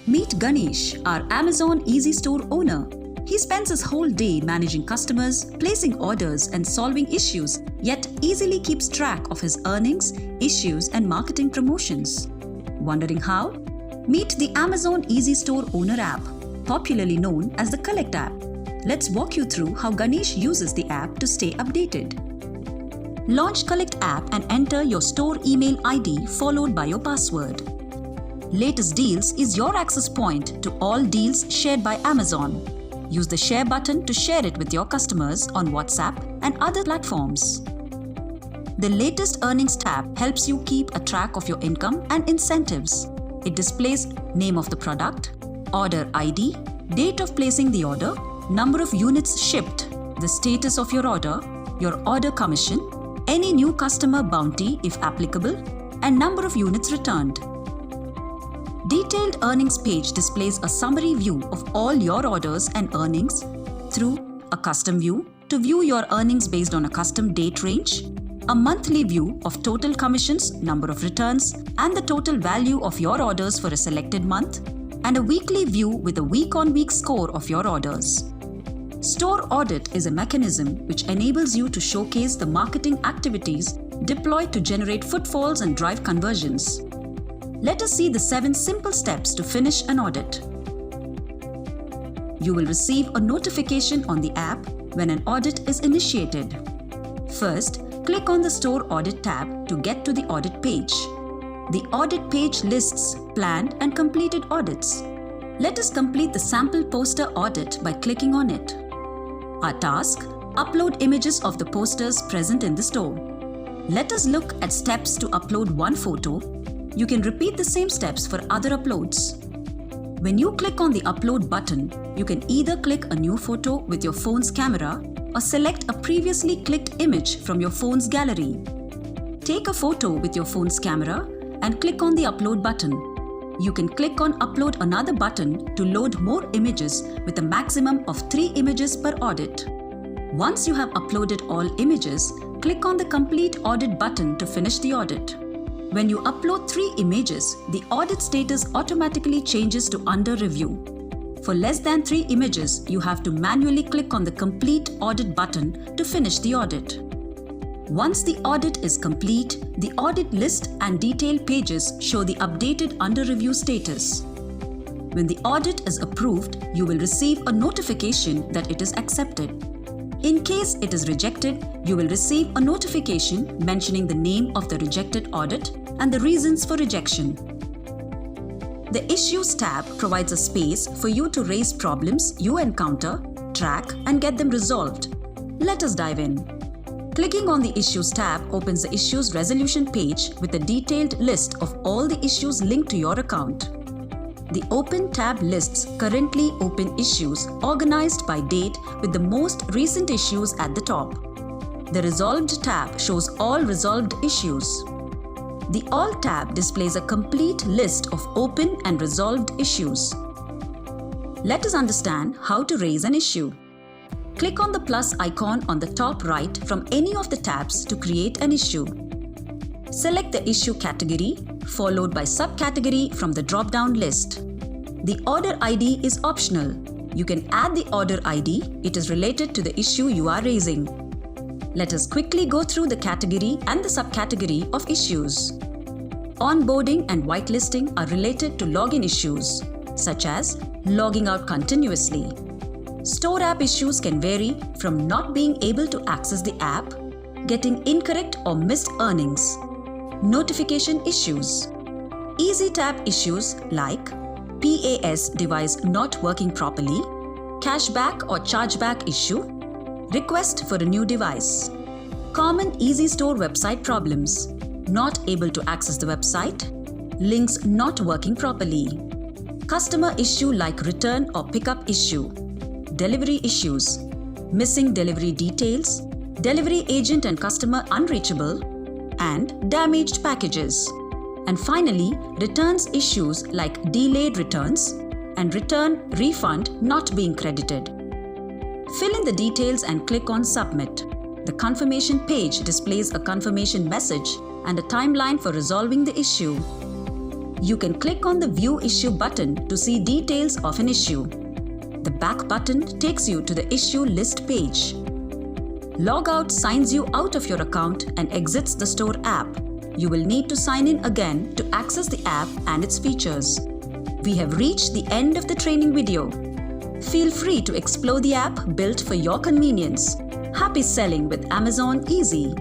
Meet Ganesh, our Amazon Easy Store owner. He spends his whole day managing customers, placing orders, and solving issues, yet easily keeps track of his earnings, issues, and marketing promotions. Wondering how? Meet the Amazon Easy Store owner app, popularly known as the Collect app. Let's walk you through how Ganesh uses the app to stay updated. Launch Collect app and enter your store email ID followed by your password. Latest Deals is your access point to all deals shared by Amazon. Use the Share button to share it with your customers on WhatsApp and other platforms. The Latest Earnings tab helps you keep a track of your income and incentives. It displays name of the product, order ID, date of placing the order, number of units shipped, the status of your order commission, any new customer bounty if applicable, and number of units returned. Detailed Earnings page displays a summary view of all your orders and earnings through a custom view to view your earnings based on a custom date range, a monthly view of total commissions, number of returns, and the total value of your orders for a selected month, and a weekly view with a week-on-week score of your orders. Store Audit is a mechanism which enables you to showcase the marketing activities deployed to generate footfalls and drive conversions. Let us see the 7 simple steps to finish an audit. You will receive a notification on the app when an audit is initiated. First, click on the Store Audit tab to get to the audit page. The audit page lists planned and completed audits. Let us complete the sample poster audit by clicking on it. Our task: upload images of the posters present in the store. Let us look at steps to upload one photo. You can repeat the same steps for other uploads. When you click on the Upload button, you can either click a new photo with your phone's camera or select a previously clicked image from your phone's gallery. Take a photo with your phone's camera and click on the Upload button. You can click on Upload another button to load more images with a maximum of 3 images per audit. Once you have uploaded all images, click on the Complete Audit button to finish the audit. When you upload 3 images, the audit status automatically changes to Under Review. For less than 3 images, you have to manually click on the Complete Audit button to finish the audit. Once the audit is complete, the audit list and detail pages show the updated Under Review status. When the audit is approved, you will receive a notification that it is accepted. In case it is rejected, you will receive a notification mentioning the name of the rejected audit and the reasons for rejection. The Issues tab provides a space for you to raise problems you encounter, track, and get them resolved. Let us dive in. Clicking on the Issues tab opens the Issues Resolution page with a detailed list of all the issues linked to your account. The Open tab lists currently open issues organized by date with the most recent issues at the top. The Resolved tab shows all resolved issues. The All tab displays a complete list of open and resolved issues. Let us understand how to raise an issue. Click on the plus icon on the top right from any of the tabs to create an issue. Select the issue category, followed by subcategory from the drop-down list. The order ID is optional. You can add the order ID. It is related to the issue you are raising. Let us quickly go through the category and the subcategory of issues. Onboarding and whitelisting are related to login issues, such as logging out continuously. Store app issues can vary from not being able to access the app, getting incorrect or missed earnings. Notification issues. Easy tab issues like PAS device not working properly, cashback or chargeback issue, request for a new device. Common Easy Store website problems: not able to access the website, links not working properly. Customer issue like return or pickup issue. Delivery issues: missing delivery details, delivery agent and customer unreachable, and damaged packages. And finally, returns issues like delayed returns and return refund not being credited. Fill in the details and click on Submit. The confirmation page displays a confirmation message and a timeline for resolving the issue. You can click on the View Issue button to see details of an issue. The back button takes you to the issue list page. Log out signs you out of your account and exits the store app. You will need to sign in again to access the app and its features. We have reached the end of the training video. Feel free to explore the app built for your convenience. Happy selling with Amazon Easy.